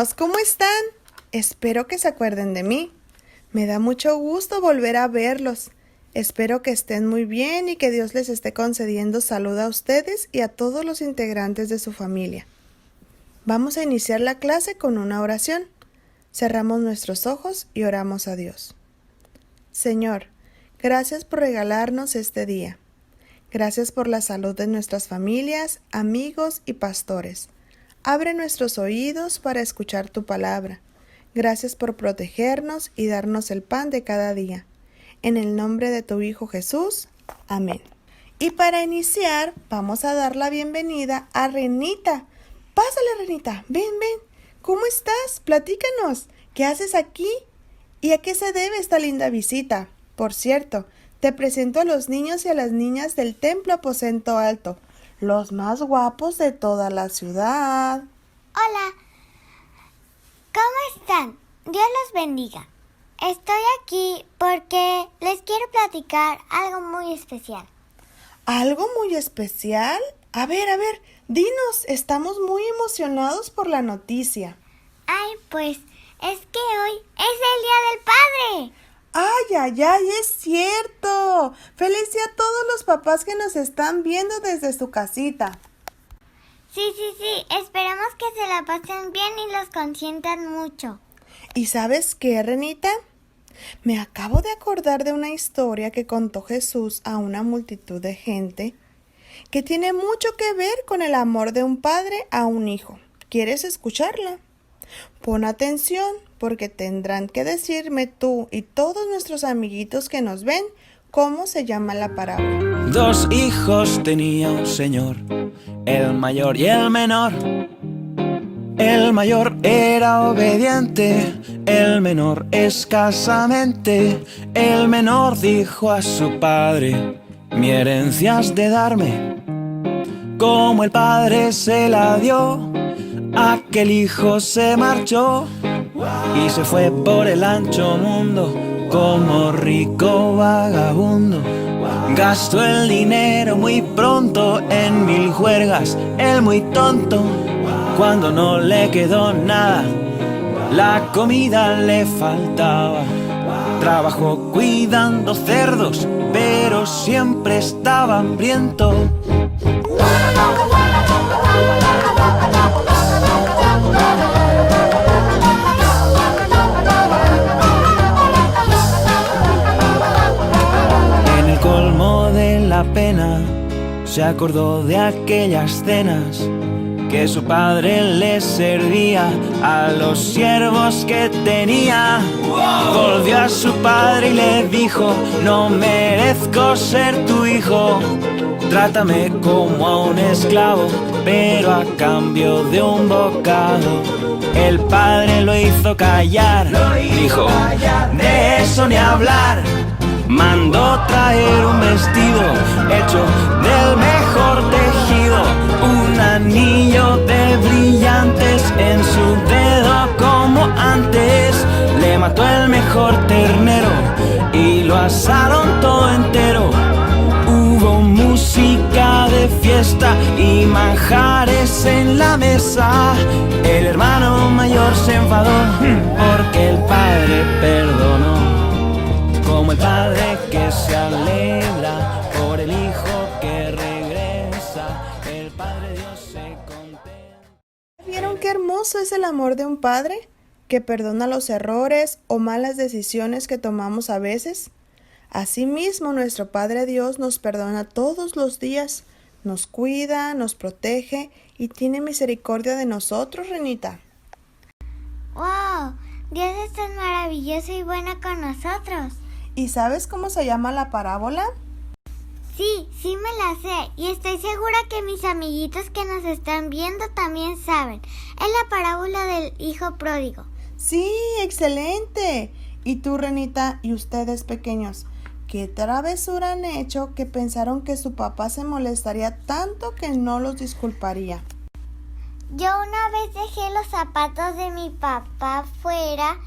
pequeños, ¿cómo están? Espero que se acuerden de mí. Me da mucho gusto volver a verlos. Espero que estén muy bien y que Dios les esté concediendo salud a ustedes y a todos los integrantes de su familia. Vamos a iniciar la clase con una oración. Cerramos nuestros ojos y oramos a Dios. Señor, gracias por regalarnos este día. Gracias por la salud de nuestras familias, amigos y pastores. Abre nuestros oídos para escuchar tu palabra. Gracias por protegernos y darnos el pan de cada día. En el nombre de tu Hijo Jesús. Amén. Y para iniciar, vamos a dar la bienvenida a Renita. Pásale, Renita. Ven. ¿Cómo estás? Platícanos. ¿Qué haces aquí? ¿Y a qué se debe esta linda visita? Por cierto, te presento a los niños y a las niñas del Templo Aposento Alto, los más guapos de toda la ciudad. Hola, ¿cómo están? Dios los bendiga. Estoy aquí porque les quiero platicar algo muy especial. ¿Algo muy especial? A ver, dinos, estamos muy emocionados por la noticia. Ay, pues, es que hoy es el Día del Padre. ¡Ay! ¡Es cierto! ¡Feliz día a todos los papás que nos están viendo desde su casita! Sí, esperemos que se la pasen bien y los consientan mucho. ¿Y sabes qué, Renita? Me acabo de acordar de una historia que contó Jesús a una multitud de gente que tiene mucho que ver con el amor de un padre a un hijo. ¿Quieres escucharla? Pon atención, porque tendrán que decirme tú y todos nuestros amiguitos que nos ven cómo se llama la parábola. 2 hijos tenía un señor, el mayor y el menor. El mayor era obediente, el menor escasamente. El menor dijo a su padre: mi herencia has de darme. Como el padre se la dio, aquel hijo se marchó y se fue por el ancho mundo como rico vagabundo. Gastó el dinero muy pronto en 1000 juergas, el muy tonto. Cuando no le quedó nada, la comida le faltaba. Trabajó cuidando cerdos, pero siempre estaba hambriento. En el colmo de la pena, se acordó de aquellas cenas que su padre le servía a los siervos que tenía. Volvió a su padre y le dijo: no merezco ser tu hijo. Trátame como a un esclavo, pero a cambio de un bocado. El padre lo hizo callar, dijo: de eso ni hablar. Mandó traer un vestido hecho del mejor tejido, un anillo de brillantes en su dedo como antes. Le mató el mejor ternero y lo asaron todo entero. Hubo música de fiesta y manjares en la mesa. El hermano mayor se enfadó porque el padre perdonó. Como el padre que se alegra por el hijo que regresa, el Padre Dios se contenta. ¿Vieron qué hermoso es el amor de un padre que perdona los errores o malas decisiones que tomamos a veces? Asimismo, nuestro Padre Dios nos perdona todos los días, nos cuida, nos protege y tiene misericordia de nosotros, Renita. ¡Wow! Dios es tan maravilloso y bueno con nosotros. ¿Y sabes cómo se llama la parábola? Sí me la sé y estoy segura que mis amiguitos que nos están viendo también saben. Es la parábola del hijo pródigo. Sí, excelente. ¿Y tú, Renita, y ustedes pequeños, qué travesura han hecho que pensaron que su papá se molestaría tanto que no los disculparía? Yo una vez dejé los zapatos de mi papá fuera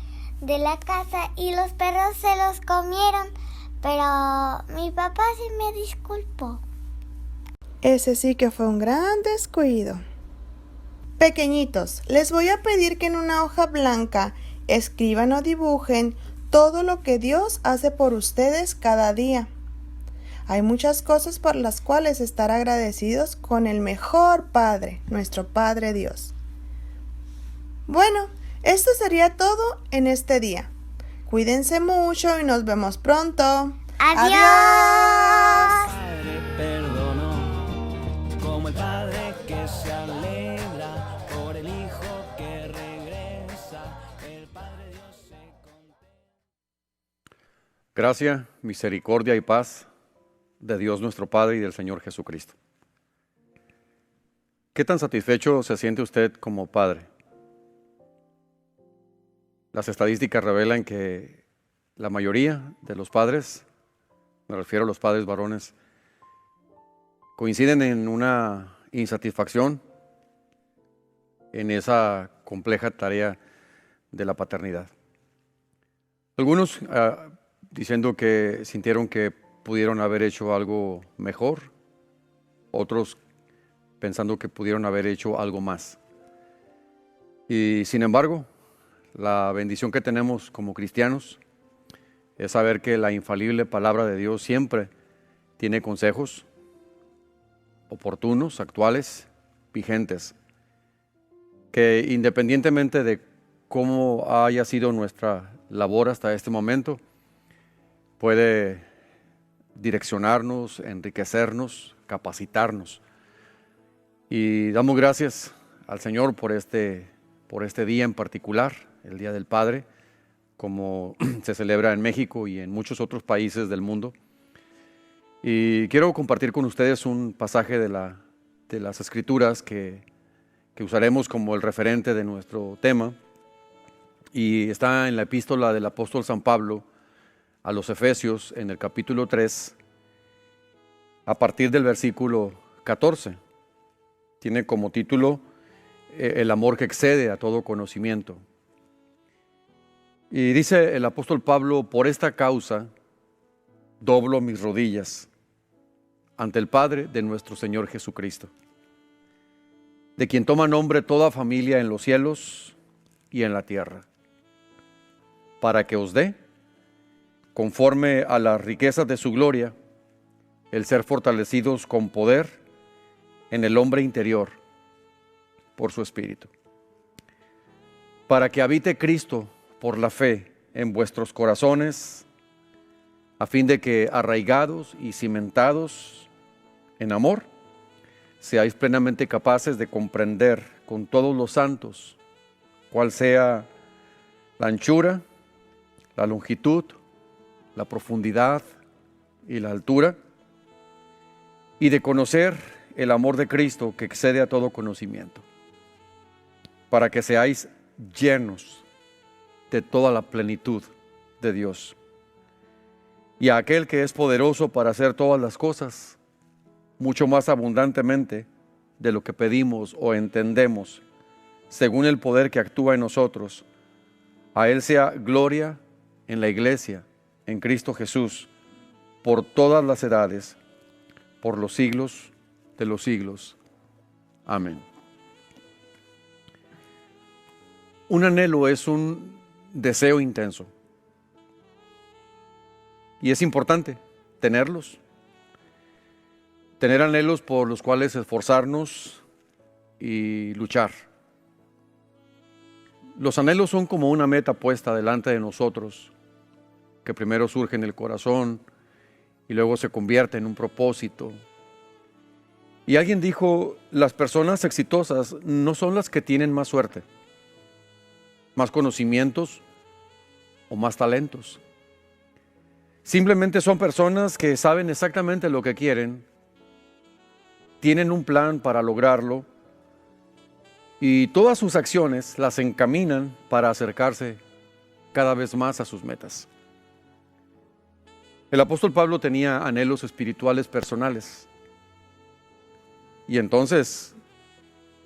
de la casa y los perros se los comieron, pero mi papá sí me disculpó. Ese sí que fue un gran descuido. Pequeñitos, les voy a pedir que en una hoja blanca escriban o dibujen todo lo que Dios hace por ustedes cada día. Hay muchas cosas por las cuales estar agradecidos con el mejor Padre, nuestro Padre Dios. Bueno, esto sería todo en este día. Cuídense mucho y nos vemos pronto. ¡Adiós! Padre perdonó, como el padre que se alegra por el hijo que regresa, el Padre Dios se contenta. Gracia, misericordia y paz de Dios nuestro Padre y del Señor Jesucristo. ¿Qué tan satisfecho se siente usted como padre? Las estadísticas revelan que la mayoría de los padres, me refiero a los padres varones, coinciden en una insatisfacción en esa compleja tarea de la paternidad. Algunos diciendo que sintieron que pudieron haber hecho algo mejor, otros pensando que pudieron haber hecho algo más. Y sin embargo, la bendición que tenemos como cristianos es saber que la infalible palabra de Dios siempre tiene consejos oportunos, actuales, vigentes, que independientemente de cómo haya sido nuestra labor hasta este momento, puede direccionarnos, enriquecernos, capacitarnos. Y damos gracias al Señor por este día en particular, el Día del Padre, como se celebra en México y en muchos otros países del mundo. Y quiero compartir con ustedes un pasaje de las Escrituras que usaremos como el referente de nuestro tema. Y está en la epístola del apóstol San Pablo a los Efesios, en el capítulo 3, a partir del versículo 14. Tiene como título el amor que excede a todo conocimiento. Y dice el apóstol Pablo: por esta causa doblo mis rodillas ante el Padre de nuestro Señor Jesucristo, de quien toma nombre toda familia en los cielos y en la tierra, para que os dé, conforme a las riquezas de su gloria, el ser fortalecidos con poder en el hombre interior por su Espíritu, para que habite Cristo por la fe en vuestros corazones, a fin de que, arraigados y cimentados en amor, seáis plenamente capaces de comprender con todos los santos cuál sea la anchura, la longitud, la profundidad y la altura, y de conocer el amor de Cristo que excede a todo conocimiento, para que seáis llenos de toda la plenitud de Dios. Y a aquel que es poderoso para hacer todas las cosas, mucho más abundantemente de lo que pedimos o entendemos, según el poder que actúa en nosotros, a Él sea gloria en la Iglesia, en Cristo Jesús, por todas las edades, por los siglos de los siglos. Amén. Un anhelo es un deseo intenso. Y es importante tenerlos. Tener anhelos por los cuales esforzarnos y luchar. Los anhelos son como una meta puesta delante de nosotros, que primero surge en el corazón y luego se convierte en un propósito. Y alguien dijo: las personas exitosas no son las que tienen más suerte, más conocimientos o más talentos. Simplemente son personas que saben exactamente lo que quieren, tienen un plan para lograrlo y todas sus acciones las encaminan para acercarse cada vez más a sus metas. El apóstol Pablo tenía anhelos espirituales personales. Y entonces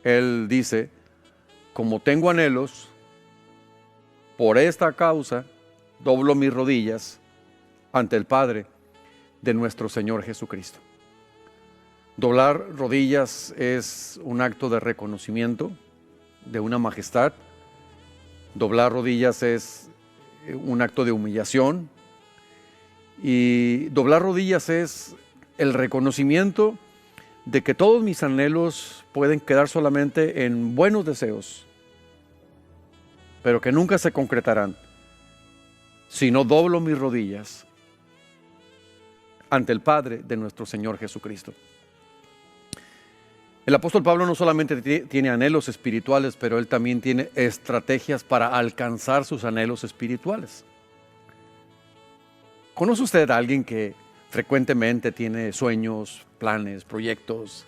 él dice: como tengo anhelos, por esta causa doblo mis rodillas ante el Padre de nuestro Señor Jesucristo. Doblar rodillas es un acto de reconocimiento, de una majestad. Doblar rodillas es un acto de humillación. Y doblar rodillas es el reconocimiento de que todos mis anhelos pueden quedar solamente en buenos deseos, pero que nunca se concretarán si no doblo mis rodillas ante el Padre de nuestro Señor Jesucristo. El apóstol Pablo no solamente tiene anhelos espirituales, pero él también tiene estrategias para alcanzar sus anhelos espirituales. ¿Conoce usted a alguien que frecuentemente tiene sueños, planes, proyectos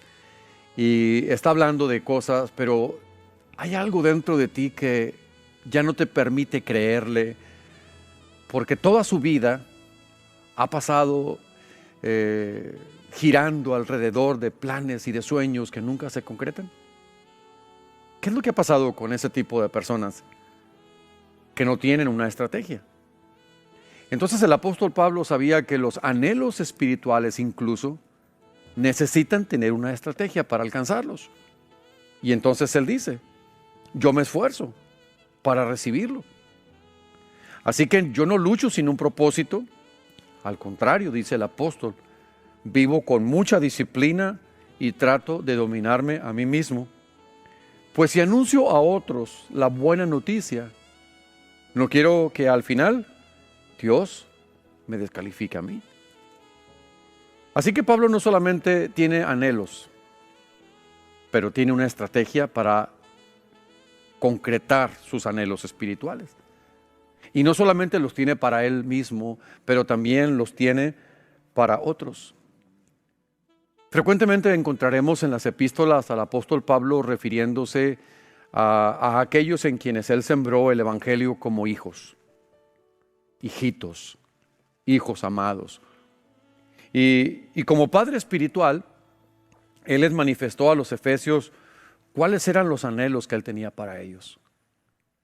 y está hablando de cosas, pero hay algo dentro de ti que ya no te permite creerle, porque toda su vida ha pasado girando alrededor de planes y de sueños que nunca se concretan? ¿Qué es lo que ha pasado con ese tipo de personas que no tienen una estrategia? Entonces el apóstol Pablo sabía que los anhelos espirituales incluso necesitan tener una estrategia para alcanzarlos. Y entonces él dice, yo me esfuerzo para recibirlo. Así que yo no lucho sin un propósito. Al contrario, dice el apóstol, vivo con mucha disciplina y trato de dominarme a mí mismo. Pues si anuncio a otros la buena noticia, no quiero que al final Dios me descalifique a mí. Así que Pablo no solamente tiene anhelos, pero tiene una estrategia para concretar sus anhelos espirituales. Y no solamente los tiene para él mismo, pero también los tiene para otros. Frecuentemente encontraremos en las epístolas al apóstol Pablo refiriéndose a aquellos en quienes él sembró el evangelio como hijos, hijitos, hijos amados. Y como padre espiritual, él les manifestó a los efesios cuáles eran los anhelos que él tenía para ellos.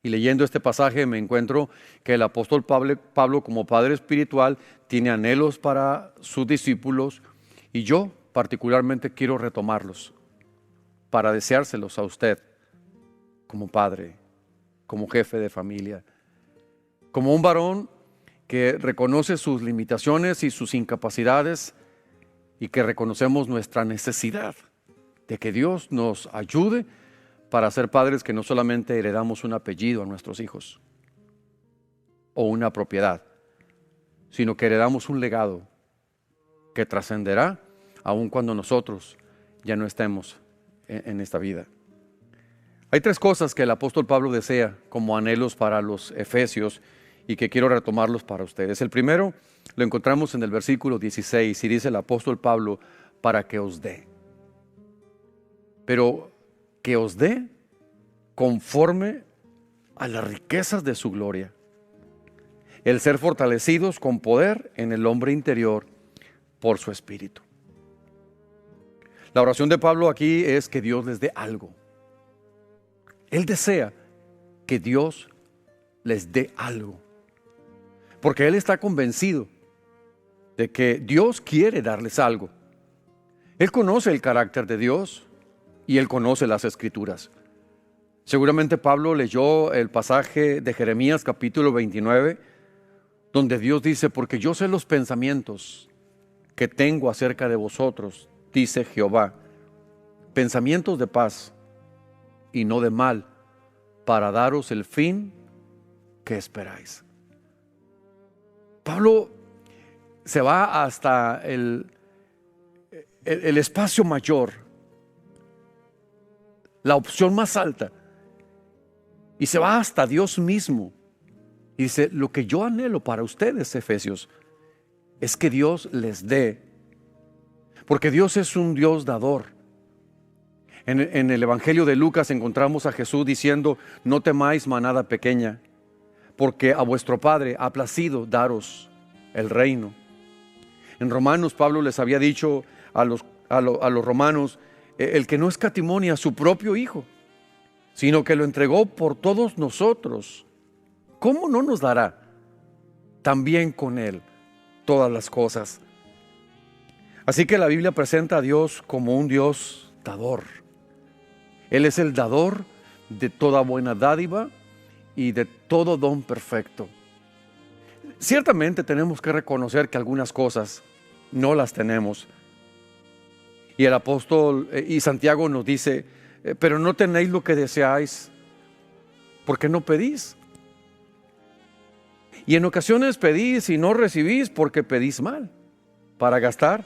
Y leyendo este pasaje me encuentro que el apóstol Pablo como padre espiritual tiene anhelos para sus discípulos, y yo particularmente quiero retomarlos para deseárselos a usted como padre, como jefe de familia, como un varón que reconoce sus limitaciones y sus incapacidades, y que reconocemos nuestra necesidad de que Dios nos ayude para ser padres que no solamente heredamos un apellido a nuestros hijos o una propiedad, sino que heredamos un legado que trascenderá aun cuando nosotros ya no estemos en esta vida. Hay tres cosas que el apóstol Pablo desea como anhelos para los efesios y que quiero retomarlos para ustedes. El primero lo encontramos en el versículo 16 y dice el apóstol Pablo, para que os dé. Pero que os dé conforme a las riquezas de su gloria. El ser fortalecidos con poder en el hombre interior por su espíritu. La oración de Pablo aquí es que Dios les dé algo. Él desea que Dios les dé algo, porque él está convencido de que Dios quiere darles algo. Él conoce el carácter de Dios y él conoce las Escrituras. Seguramente Pablo leyó el pasaje de Jeremías capítulo 29, donde Dios dice, porque yo sé los pensamientos que tengo acerca de vosotros, dice Jehová, pensamientos de paz y no de mal, para daros el fin que esperáis. Pablo se va hasta el espacio mayor, la opción más alta, y se va hasta Dios mismo. Y dice, lo que yo anhelo para ustedes, efesios, es que Dios les dé, porque Dios es un Dios dador. En el Evangelio de Lucas encontramos a Jesús diciendo, no temáis manada pequeña, porque a vuestro Padre ha placido daros el reino. En Romanos, Pablo les había dicho a los romanos, el que no escatimó ni a su propio Hijo, sino que lo entregó por todos nosotros, ¿cómo no nos dará también con Él todas las cosas? Así que la Biblia presenta a Dios como un Dios dador. Él es el dador de toda buena dádiva y de todo don perfecto. Ciertamente tenemos que reconocer que algunas cosas no las tenemos. Y el apóstol y Santiago nos dice, pero no tenéis lo que deseáis, porque no pedís. Y en ocasiones pedís y no recibís porque pedís mal, para gastar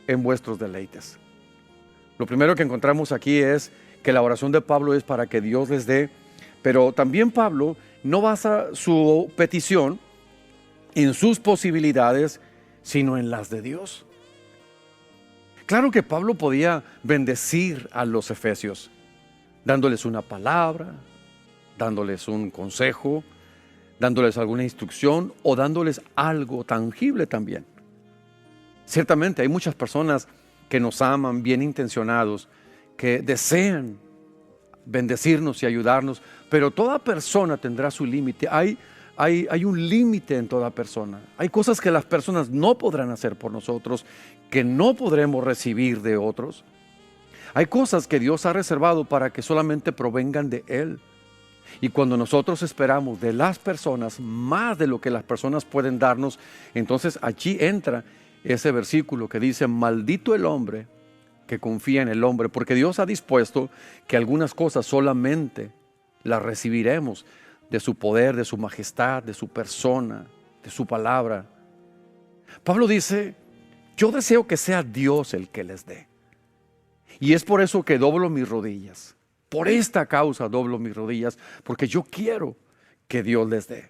en vuestros deleites. Lo primero que encontramos aquí es que la oración de Pablo es para que Dios les dé, pero también Pablo no basa su petición en sus posibilidades, sino en las de Dios. Claro que Pablo podía bendecir a los efesios, dándoles una palabra, dándoles un consejo, dándoles alguna instrucción o dándoles algo tangible también. Ciertamente hay muchas personas que nos aman, bien intencionados, que desean bendecirnos y ayudarnos, pero toda persona tendrá su límite. Hay un límite en toda persona. Hay cosas que las personas no podrán hacer por nosotros, que no podremos recibir de otros. Hay cosas que Dios ha reservado para que solamente provengan de Él. Y cuando nosotros esperamos de las personas más de lo que las personas pueden darnos, entonces allí entra ese versículo que dice, maldito el hombre que confía en el hombre, porque Dios ha dispuesto que algunas cosas solamente las recibiremos de su poder, de su majestad, de su persona, de su palabra. Pablo dice, yo deseo que sea Dios el que les dé. Y es por eso que doblo mis rodillas. Por esta causa doblo mis rodillas, porque yo quiero que Dios les dé.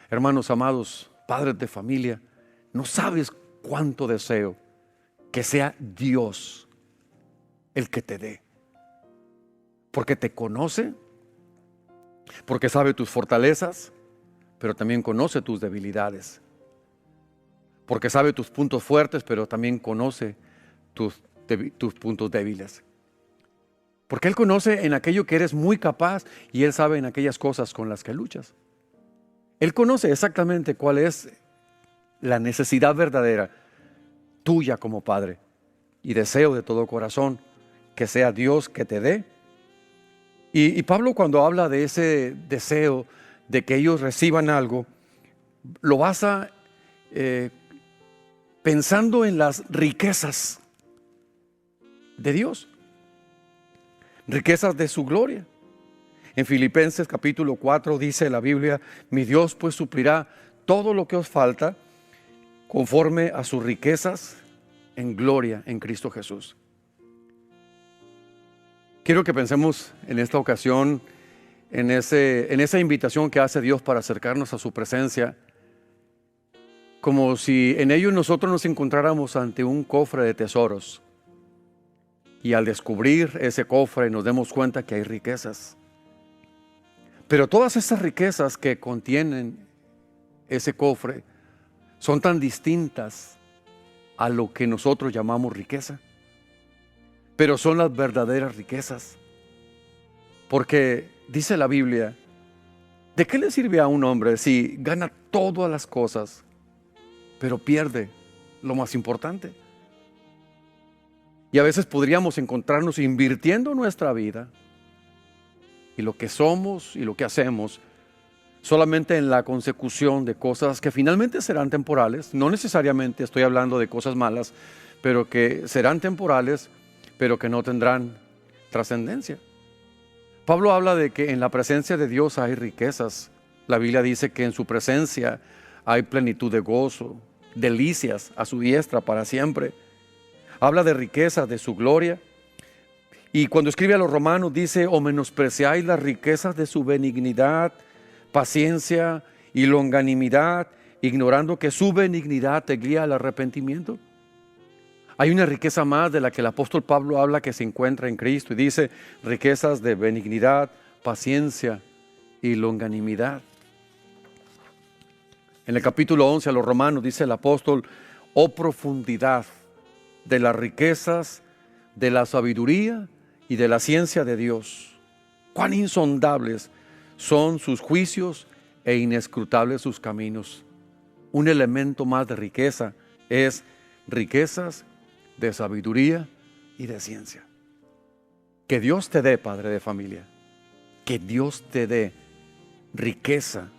Hermanos amados, padres de familia, no sabes cuánto deseo que sea Dios el que te dé. Porque te conoce, porque sabe tus fortalezas, pero también conoce tus debilidades. Porque sabe tus puntos fuertes, pero también conoce tus puntos débiles. Porque Él conoce en aquello que eres muy capaz y Él sabe en aquellas cosas con las que luchas. Él conoce exactamente cuál es la necesidad verdadera tuya como padre. Y deseo de todo corazón que sea Dios que te dé. Y Pablo, cuando habla de ese deseo de que ellos reciban algo, lo basa pensando en las riquezas de Dios, riquezas de su gloria. En Filipenses capítulo 4 dice la Biblia, mi Dios pues suplirá todo lo que os falta conforme a sus riquezas en gloria en Cristo Jesús. Quiero que pensemos en esta ocasión en esa invitación que hace Dios para acercarnos a su presencia, como si en ello nosotros nos encontráramos ante un cofre de tesoros. Y al descubrir ese cofre nos demos cuenta que hay riquezas. Pero todas esas riquezas que contienen ese cofre son tan distintas a lo que nosotros llamamos riqueza. Pero son las verdaderas riquezas. Porque dice la Biblia, ¿de qué le sirve a un hombre si gana todas las cosas, pero pierde lo más importante? Y a veces podríamos encontrarnos invirtiendo nuestra vida y lo que somos y lo que hacemos solamente en la consecución de cosas que finalmente serán temporales. No necesariamente estoy hablando de cosas malas, pero que serán temporales, pero que no tendrán trascendencia. Pablo habla de que en la presencia de Dios hay riquezas. La Biblia dice que en su presencia hay plenitud de gozo, delicias a su diestra para siempre. Habla de riquezas, de su gloria. Y cuando escribe a los romanos dice, o menospreciáis las riquezas de su benignidad, paciencia y longanimidad, ignorando que su benignidad te guía al arrepentimiento. Hay una riqueza más de la que el apóstol Pablo habla que se encuentra en Cristo y dice riquezas de benignidad, paciencia y longanimidad. En el capítulo 11 a los romanos dice el apóstol, oh profundidad de las riquezas, de la sabiduría y de la ciencia de Dios. Cuán insondables son sus juicios e inescrutables sus caminos. Un elemento más de riqueza es riquezas de sabiduría y de ciencia. Que Dios te dé, padre de familia, que Dios te dé riqueza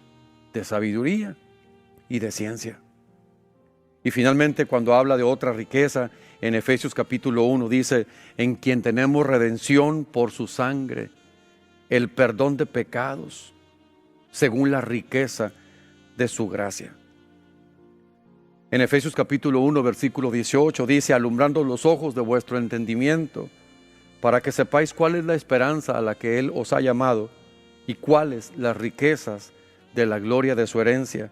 de sabiduría y de ciencia. Y finalmente, cuando habla de otra riqueza, en Efesios capítulo 1 dice, en quien tenemos redención por su sangre, el perdón de pecados, según la riqueza de su gracia. En Efesios capítulo 1, versículo 18 dice, alumbrando los ojos de vuestro entendimiento, para que sepáis cuál es la esperanza a la que Él os ha llamado y cuáles las riquezas de la gloria de su herencia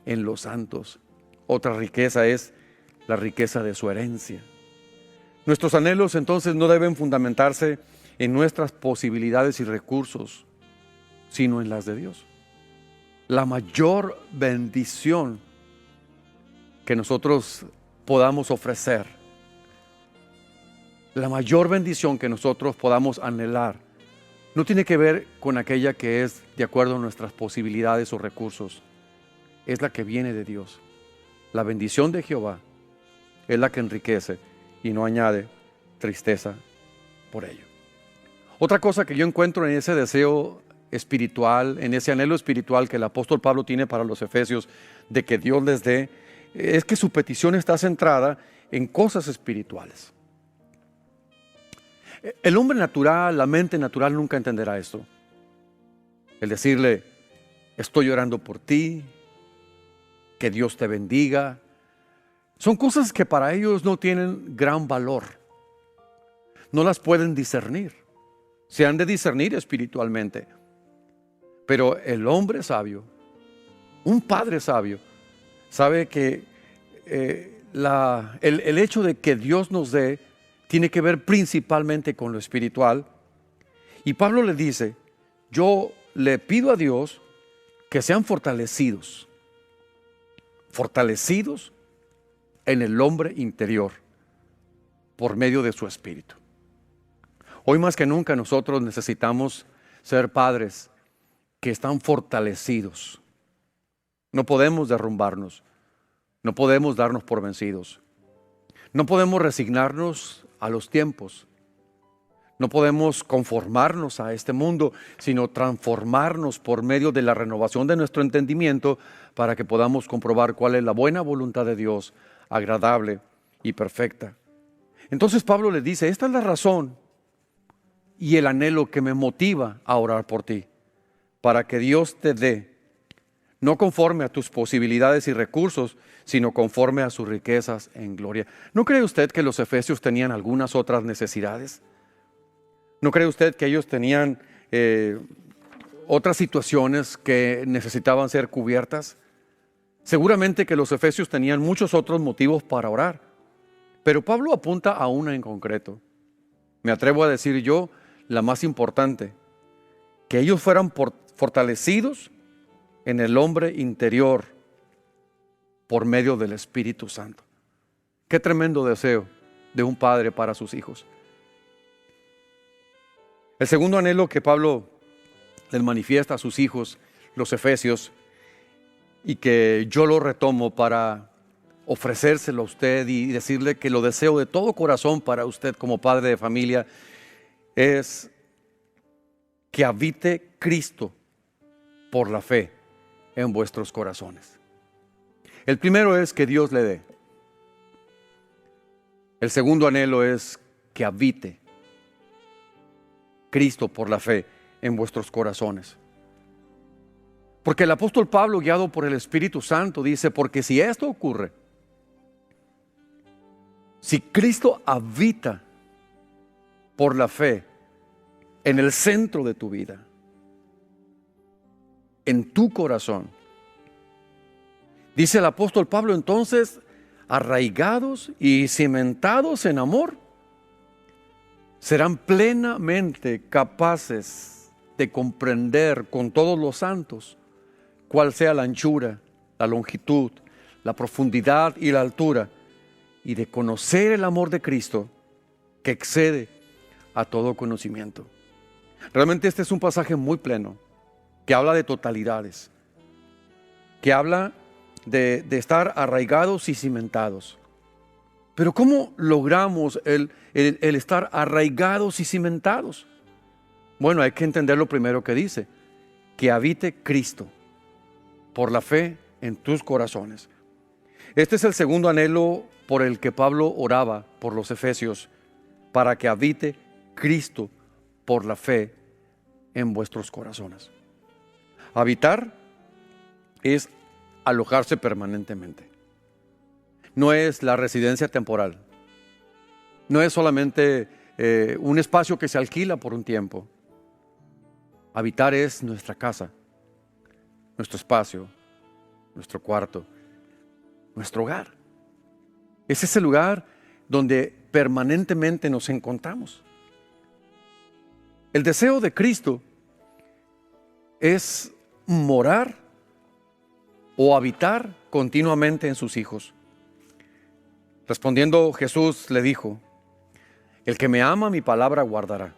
en los santos. Otra riqueza es la riqueza de su herencia. Nuestros anhelos entonces no deben fundamentarse en nuestras posibilidades y recursos, sino en las de Dios. La mayor bendición que nosotros podamos ofrecer, la mayor bendición que nosotros podamos anhelar, no tiene que ver con aquella que es de acuerdo a nuestras posibilidades o recursos, es la que viene de Dios. La bendición de Jehová es la que enriquece y no añade tristeza por ello. Otra cosa que yo encuentro en ese deseo espiritual, en ese anhelo espiritual que el apóstol Pablo tiene para los efesios, de que Dios les dé, es que su petición está centrada en cosas espirituales. El hombre natural, la mente natural nunca entenderá esto. El decirle, estoy orando por ti, que Dios te bendiga, son cosas que para ellos no tienen gran valor. No las pueden discernir. Se han de discernir espiritualmente. Pero el hombre sabio, un padre sabio, sabe que el hecho de que Dios nos dé tiene que ver principalmente con lo espiritual. Y Pablo le dice, yo le pido a Dios que sean fortalecidos en el hombre interior por medio de su espíritu. Hoy más que nunca nosotros necesitamos ser padres que están fortalecidos. No podemos derrumbarnos, no podemos darnos por vencidos, no podemos resignarnos a los tiempos, no podemos conformarnos a este mundo, sino transformarnos por medio de la renovación de nuestro entendimiento para que podamos comprobar cuál es la buena voluntad de Dios, agradable y perfecta. Entonces Pablo le dice, esta es la razón y el anhelo que me motiva a orar por ti, para que Dios te dé, no conforme a tus posibilidades y recursos, sino conforme a sus riquezas en gloria. ¿No cree usted que los efesios tenían algunas otras necesidades? ¿No cree usted que ellos tenían otras situaciones que necesitaban ser cubiertas? Seguramente que los efesios tenían muchos otros motivos para orar, pero Pablo apunta a una en concreto. Me atrevo a decir yo, la más importante, que ellos fueran fortalecidos en el hombre interior por medio del Espíritu Santo. Qué tremendo deseo de un padre para sus hijos. El segundo anhelo que Pablo les manifiesta a sus hijos, los efesios, y que yo lo retomo para ofrecérselo a usted y decirle que lo deseo de todo corazón para usted como padre de familia, es que habite Cristo por la fe en vuestros corazones. El primero es que Dios le dé. El segundo anhelo es que habite Cristo por la fe en vuestros corazones. Porque el apóstol Pablo, guiado por el Espíritu Santo, dice, porque si esto ocurre, si Cristo habita por la fe en el centro de tu vida, en tu corazón, dice el apóstol Pablo, entonces, arraigados y cimentados en amor, serán plenamente capaces de comprender con todos los santos cuál sea la anchura, la longitud, la profundidad y la altura, y de conocer el amor de Cristo que excede a todo conocimiento. Realmente este es un pasaje muy pleno, que habla de totalidades, que habla de estar arraigados y cimentados. Pero ¿cómo logramos el estar arraigados y cimentados? Bueno, hay que entender lo primero que dice, que habite Cristo por la fe en tus corazones. Este es el segundo anhelo por el que Pablo oraba por los efesios, para que habite Cristo por la fe en vuestros corazones. Habitar es alojarse permanentemente. No es la residencia temporal. No es solamente un espacio que se alquila por un tiempo. Habitar es nuestra casa, nuestro espacio, nuestro cuarto, nuestro hogar. Es ese lugar donde permanentemente nos encontramos. El deseo de Cristo es morar o habitar continuamente en sus hijos. Respondiendo, Jesús le dijo: el que me ama, mi palabra guardará,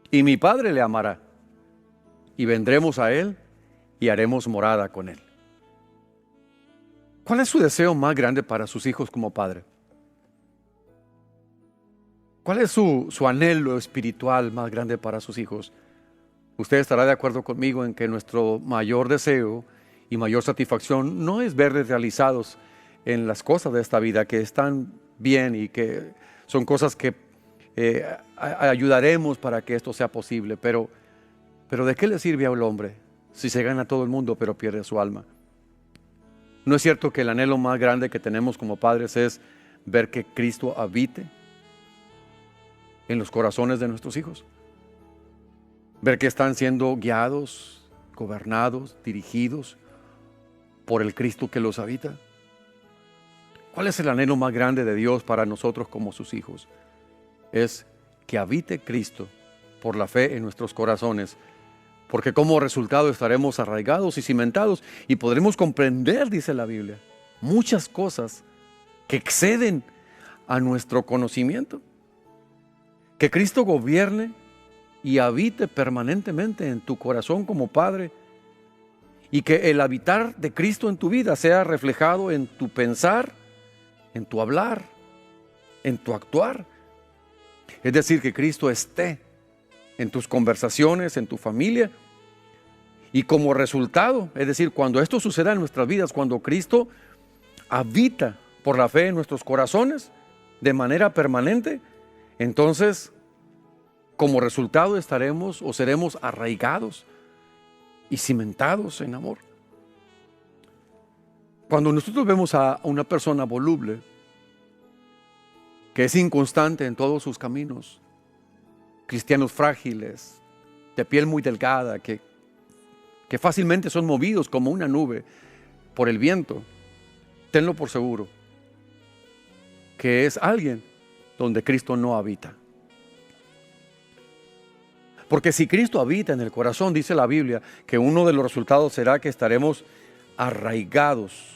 y mi Padre le amará, y vendremos a él y haremos morada con él. ¿Cuál es su deseo más grande para sus hijos como padre? ¿Cuál es su anhelo espiritual más grande para sus hijos? Usted estará de acuerdo conmigo en que nuestro mayor deseo y mayor satisfacción no es verles realizados en las cosas de esta vida, que están bien y que son cosas que ayudaremos para que esto sea posible, pero ¿de qué le sirve al hombre si se gana todo el mundo pero pierde su alma? ¿No es cierto que el anhelo más grande que tenemos como padres es ver que Cristo habite en los corazones de nuestros hijos? Ver que están siendo guiados, gobernados, dirigidos por el Cristo que los habita. ¿Cuál es el anhelo más grande de Dios para nosotros como sus hijos? Es que habite Cristo por la fe en nuestros corazones, porque como resultado estaremos arraigados y cimentados y podremos comprender, dice la Biblia, muchas cosas que exceden a nuestro conocimiento. Que Cristo gobierne y habite permanentemente en tu corazón como padre, y que el habitar de Cristo en tu vida sea reflejado en tu pensar, en tu hablar, en tu actuar. Es decir, que Cristo esté en tus conversaciones, en tu familia, y como resultado, es decir, cuando esto suceda en nuestras vidas, cuando Cristo habita por la fe en nuestros corazones de manera permanente, entonces como resultado estaremos o seremos arraigados y cimentados en amor. Cuando nosotros vemos a una persona voluble, que es inconstante en todos sus caminos, cristianos frágiles, de piel muy delgada, que fácilmente son movidos como una nube por el viento, tenlo por seguro que es alguien donde Cristo no habita. Porque si Cristo habita en el corazón, dice la Biblia, que uno de los resultados será que estaremos arraigados.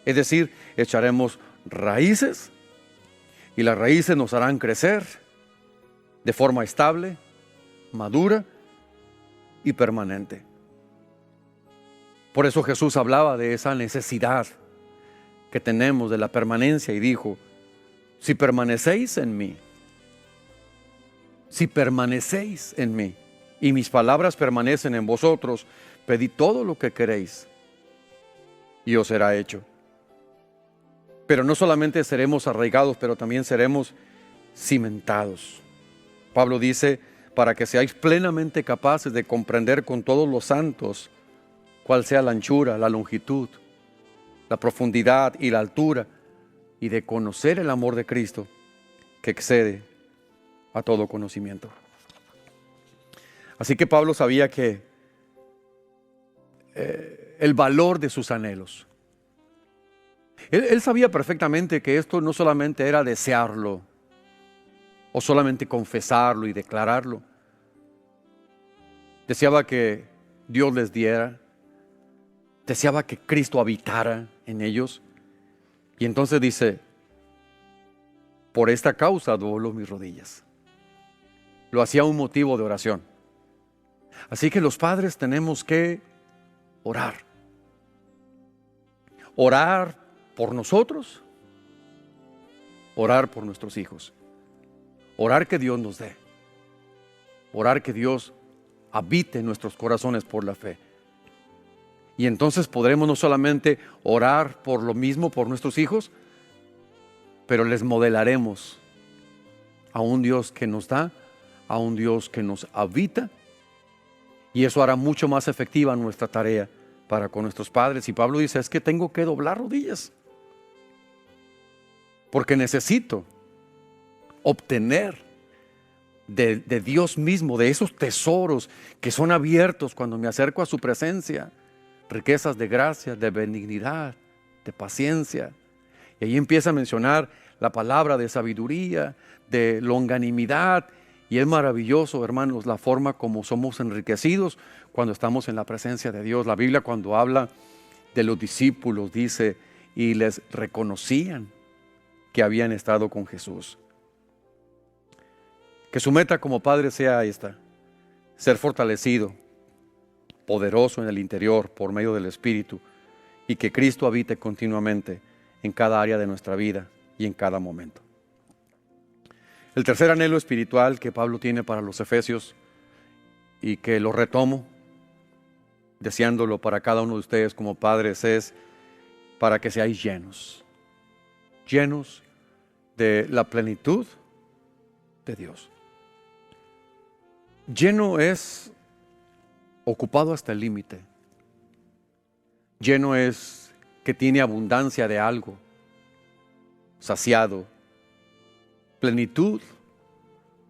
Es decir, echaremos raíces y las raíces nos harán crecer de forma estable, madura y permanente. Por eso Jesús hablaba de esa necesidad que tenemos de la permanencia y dijo: si permanecéis en mí, si permanecéis en mí y mis palabras permanecen en vosotros, pedid todo lo que queréis y os será hecho. Pero no solamente seremos arraigados, pero también seremos cimentados. Pablo dice: para que seáis plenamente capaces de comprender con todos los santos cuál sea la anchura, la longitud, la profundidad y la altura, y de conocer el amor de Cristo que excede a todo conocimiento. Así que Pablo sabía que el valor de sus anhelos. Él sabía perfectamente que esto no solamente era desearlo o solamente confesarlo y declararlo. Deseaba que Dios les diera, deseaba que Cristo habitara en ellos. Y entonces dice: por esta causa doblo mis rodillas. Lo hacía un motivo de oración. Así que los padres tenemos que orar. Orar por nosotros, orar por nuestros hijos, orar que Dios nos dé, orar que Dios habite en nuestros corazones por la fe. Y entonces podremos no solamente orar por lo mismo por nuestros hijos, pero les modelaremos a un Dios que nos da, a un Dios que nos habita, y eso hará mucho más efectiva nuestra tarea para con nuestros padres. Y Pablo dice, es que tengo que doblar rodillas, porque necesito obtener de Dios mismo, de esos tesoros que son abiertos cuando me acerco a su presencia, riquezas de gracia, de benignidad, de paciencia. Y ahí empieza a mencionar la palabra de sabiduría, de longanimidad. Y es maravilloso, hermanos, la forma como somos enriquecidos cuando estamos en la presencia de Dios. La Biblia, cuando habla de los discípulos, dice, y les reconocían que habían estado con Jesús. Que su meta como padre sea esta: ser fortalecido, poderoso en el interior por medio del Espíritu, y que Cristo habite continuamente en cada área de nuestra vida y en cada momento. El tercer anhelo espiritual que Pablo tiene para los efesios, y que lo retomo deseándolo para cada uno de ustedes como padres, es para que seáis llenos de la plenitud de Dios. Lleno es ocupado hasta el límite. Lleno es que tiene abundancia de algo, saciado, plenitud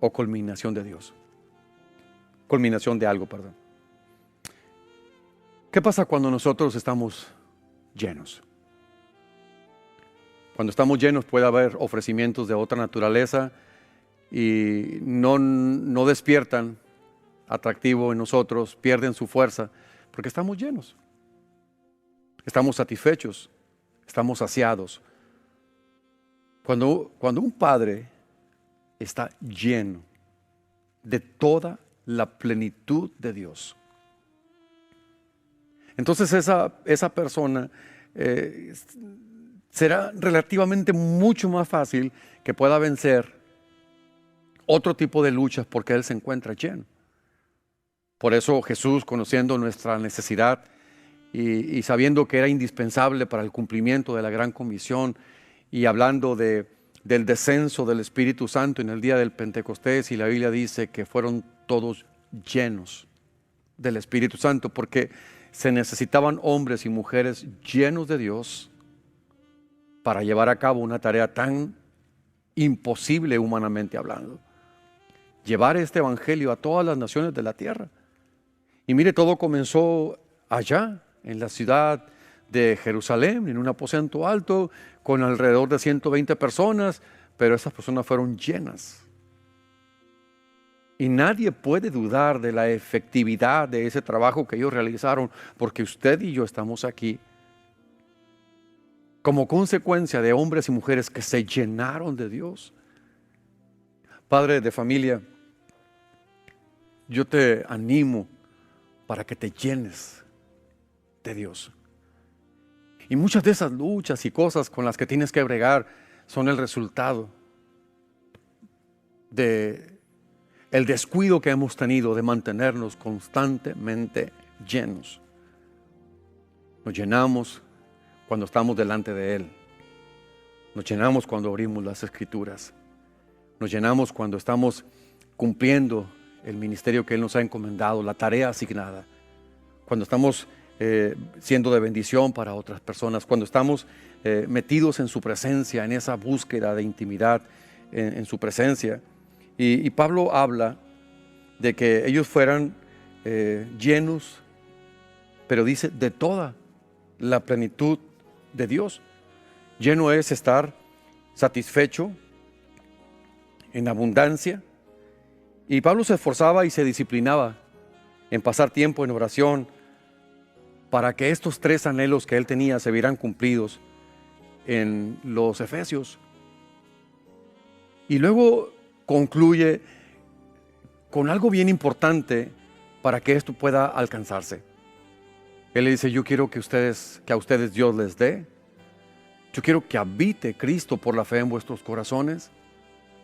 o culminación de Dios. Culminación de algo, perdón. ¿Qué pasa cuando nosotros estamos llenos? Cuando estamos llenos puede haber ofrecimientos de otra naturaleza y no despiertan atractivo en nosotros, pierden su fuerza, porque estamos llenos. Estamos satisfechos, estamos saciados. Cuando un padre está lleno de toda la plenitud de Dios, entonces esa persona será relativamente mucho más fácil que pueda vencer otro tipo de luchas porque él se encuentra lleno. Por eso Jesús, conociendo nuestra necesidad y sabiendo que era indispensable para el cumplimiento de la gran comisión, y hablando del descenso del Espíritu Santo en el día del Pentecostés, y la Biblia dice que fueron todos llenos del Espíritu Santo, porque se necesitaban hombres y mujeres llenos de Dios para llevar a cabo una tarea tan imposible humanamente hablando: llevar este evangelio a todas las naciones de la tierra. Y mire, todo comenzó allá, en la ciudad de Jerusalén, en un aposento alto, con alrededor de 120 personas, pero esas personas fueron llenas. Y nadie puede dudar de la efectividad de ese trabajo que ellos realizaron, porque usted y yo estamos aquí como consecuencia de hombres y mujeres que se llenaron de Dios. Padre de familia, yo te animo para que te llenes de Dios. Y muchas de esas luchas y cosas con las que tienes que bregar son el resultado de el descuido que hemos tenido de mantenernos constantemente llenos. Nos llenamos cuando estamos delante de Él. Nos llenamos cuando abrimos las Escrituras. Nos llenamos cuando estamos cumpliendo el ministerio que Él nos ha encomendado, la tarea asignada. Cuando estamos siendo de bendición para otras personas. Cuando estamos metidos en su presencia, en esa búsqueda de intimidad en su presencia. Y Pablo habla de que ellos fueran llenos, pero dice de toda la plenitud de Dios. Lleno es estar satisfecho, en abundancia. Y Pablo se esforzaba y se disciplinaba en pasar tiempo en oración para que estos tres anhelos que él tenía se vieran cumplidos en los Efesios. Y luego concluye con algo bien importante para que esto pueda alcanzarse. Él le dice: yo quiero que a ustedes Dios les dé. Yo quiero que habite Cristo por la fe en vuestros corazones.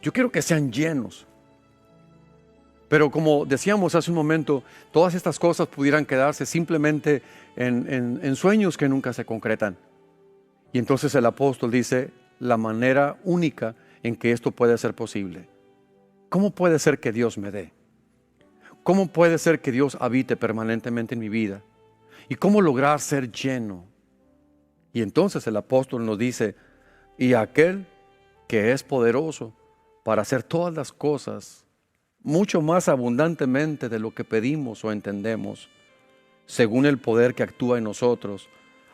Yo quiero que sean llenos. Pero como decíamos hace un momento, todas estas cosas pudieran quedarse simplemente en sueños que nunca se concretan. Y entonces el apóstol dice la manera única en que esto puede ser posible. ¿Cómo puede ser que Dios me dé? ¿Cómo puede ser que Dios habite permanentemente en mi vida? ¿Y cómo lograr ser lleno? Y entonces el apóstol nos dice, y aquel que es poderoso para hacer todas las cosas mucho más abundantemente de lo que pedimos o entendemos, según el poder que actúa en nosotros,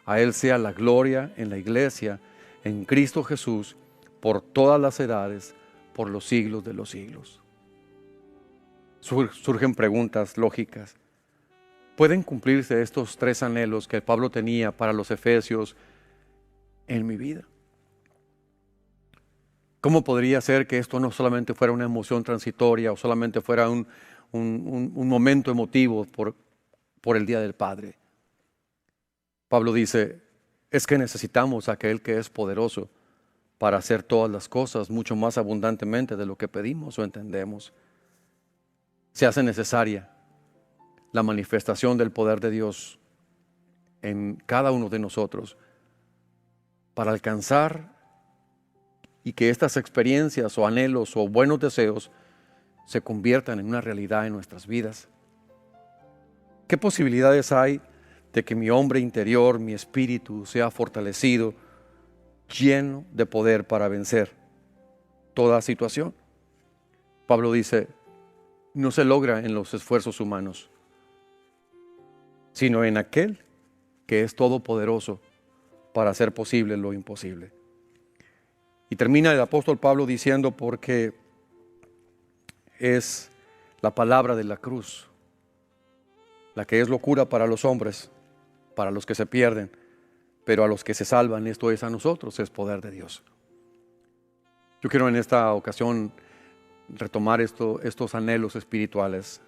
a Él sea la gloria en la iglesia, en Cristo Jesús, por todas las edades, por los siglos de los siglos. Surgen preguntas lógicas. ¿Pueden cumplirse estos 3 anhelos que Pablo tenía para los efesios en mi vida? ¿Cómo podría ser que esto no solamente fuera una emoción transitoria o solamente fuera un momento emotivo por el Día del Padre? Pablo dice, es que necesitamos a aquel que es poderoso para hacer todas las cosas mucho más abundantemente de lo que pedimos o entendemos. Se hace necesaria la manifestación del poder de Dios en cada uno de nosotros para alcanzar y que estas experiencias o anhelos o buenos deseos se conviertan en una realidad en nuestras vidas. ¿Qué posibilidades hay de que mi hombre interior, mi espíritu, sea fortalecido, lleno de poder para vencer toda situación? Pablo dice, no se logra en los esfuerzos humanos, sino en aquel que es todopoderoso para hacer posible lo imposible. Y termina el apóstol Pablo diciendo, porque es la palabra de la cruz, la que es locura para los hombres, para los que se pierden, pero a los que se salvan, esto es a nosotros, es poder de Dios. Yo quiero en esta ocasión retomar estos anhelos espirituales.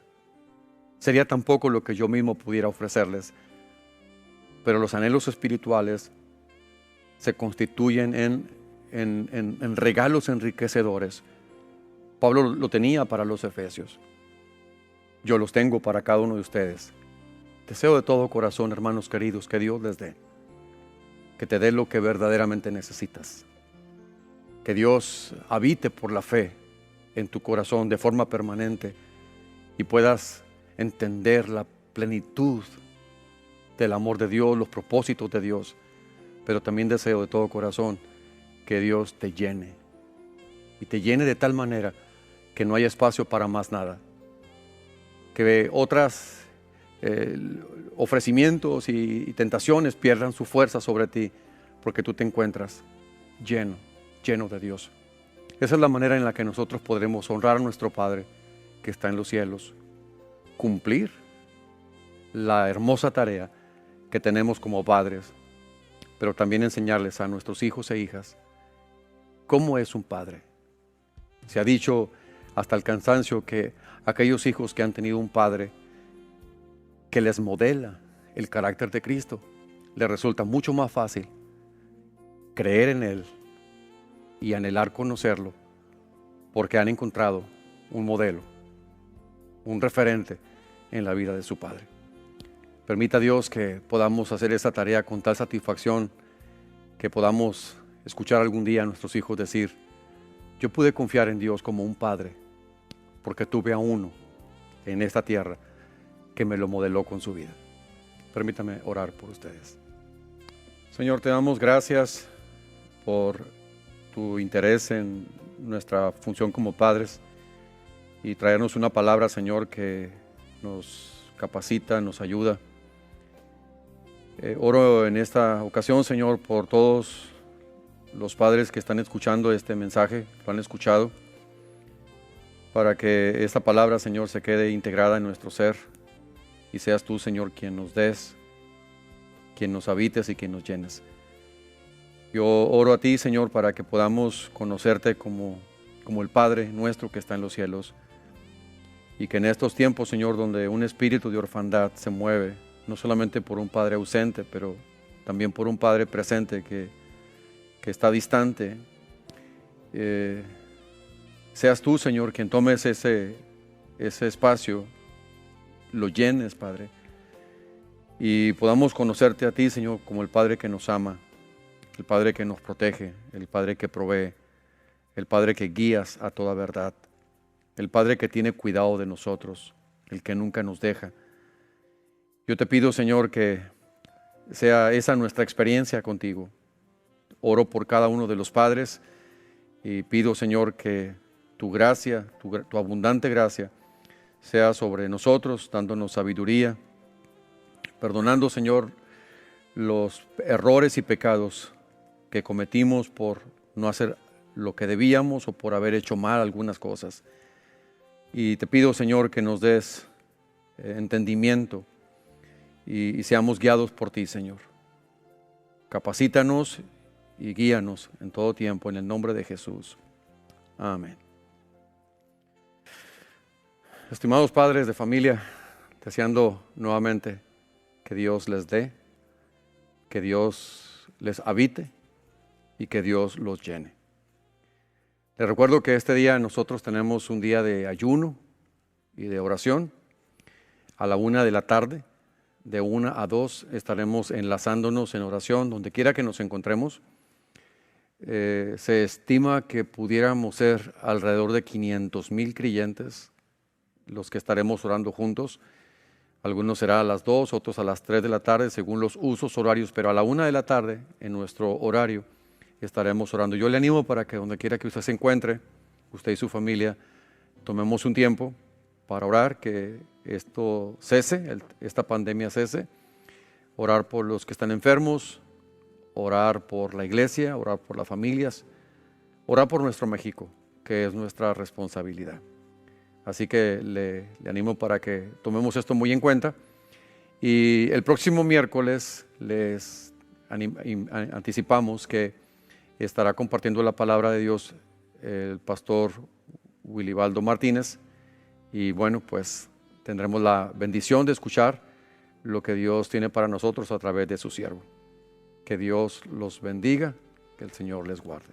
Sería tan poco lo que yo mismo pudiera ofrecerles, pero los anhelos espirituales se constituyen en regalos enriquecedores. Pablo lo tenía para los efesios. Yo los tengo para cada uno de ustedes. Deseo de todo corazón, hermanos queridos, que Dios les dé, que te dé lo que verdaderamente necesitas. Que Dios habite por la fe en tu corazón de forma permanente y puedas entender la plenitud del amor de Dios, los propósitos de Dios. Pero también deseo de todo corazón que Dios te llene y te llene de tal manera que no haya espacio para más nada. Que otras ofrecimientos y tentaciones pierdan su fuerza sobre ti, porque tú te encuentras lleno de Dios. Esa es la manera en la que nosotros podremos honrar a nuestro Padre que está en los cielos, cumplir la hermosa tarea que tenemos como padres, pero también enseñarles a nuestros hijos e hijas cómo es un padre. Se ha dicho hasta el cansancio que aquellos hijos que han tenido un padre que les modela el carácter de Cristo, les resulta mucho más fácil creer en Él y anhelar conocerlo, porque han encontrado un modelo, un referente en la vida de su Padre. Permita Dios que podamos hacer esta tarea con tal satisfacción, que podamos escuchar algún día a nuestros hijos decir, yo pude confiar en Dios como un padre, porque tuve a uno en esta tierra que me lo modeló con su vida. Permítame orar por ustedes. Señor, te damos gracias por tu interés en nuestra función como padres y traernos una palabra, Señor, que nos capacita, nos ayuda. Oro en esta ocasión, Señor, por todos los padres que están escuchando este mensaje, lo han escuchado, para que esta palabra, Señor, se quede integrada en nuestro ser y seas tú, Señor, quien nos des, quien nos habites y quien nos llenes. Yo oro a ti, Señor, para que podamos conocerte como el Padre nuestro que está en los cielos, y que en estos tiempos, Señor, donde un espíritu de orfandad se mueve, no solamente por un Padre ausente, pero también por un Padre presente que está distante, seas tú, Señor, quien tomes ese ese espacio lo llenes, Padre, y podamos conocerte a ti, Señor, como el Padre que nos ama, el Padre que nos protege, el Padre que provee, el Padre que guías a toda verdad, el Padre que tiene cuidado de nosotros, el que nunca nos deja. Yo te pido, Señor, que sea esa nuestra experiencia contigo. Oro por cada uno de los padres y pido, Señor, que tu gracia, tu abundante gracia, sea sobre nosotros, dándonos sabiduría, perdonando, Señor, los errores y pecados que cometimos por no hacer lo que debíamos o por haber hecho mal algunas cosas. Y te pido, Señor, que nos des entendimiento y seamos guiados por ti, Señor. Capacítanos y guíanos en todo tiempo, en el nombre de Jesús. Amén. Estimados padres de familia, deseando nuevamente que Dios les dé, que Dios les habite y que Dios los llene. Les recuerdo que este día nosotros tenemos un día de ayuno y de oración. A la 1 de la tarde, de 1 a 2, estaremos enlazándonos en oración, donde quiera que nos encontremos. Se estima que pudiéramos ser alrededor de 500,000 creyentes los que estaremos orando juntos. Algunos será a las 2, otros a las 3 de la tarde, según los usos horarios, pero a la 1 de la tarde, en nuestro horario, estaremos orando. Yo le animo para que donde quiera que usted se encuentre, usted y su familia, tomemos un tiempo para orar, que esto cese, esta pandemia cese, orar por los que están enfermos, orar por la iglesia, orar por las familias, orar por nuestro México, que es nuestra responsabilidad. Así que le animo para que tomemos esto muy en cuenta. Y el próximo miércoles les anticipamos que estará compartiendo la palabra de Dios el pastor Wilibaldo Martínez. Y bueno, pues tendremos la bendición de escuchar lo que Dios tiene para nosotros a través de su siervo. Que Dios los bendiga, que el Señor les guarde.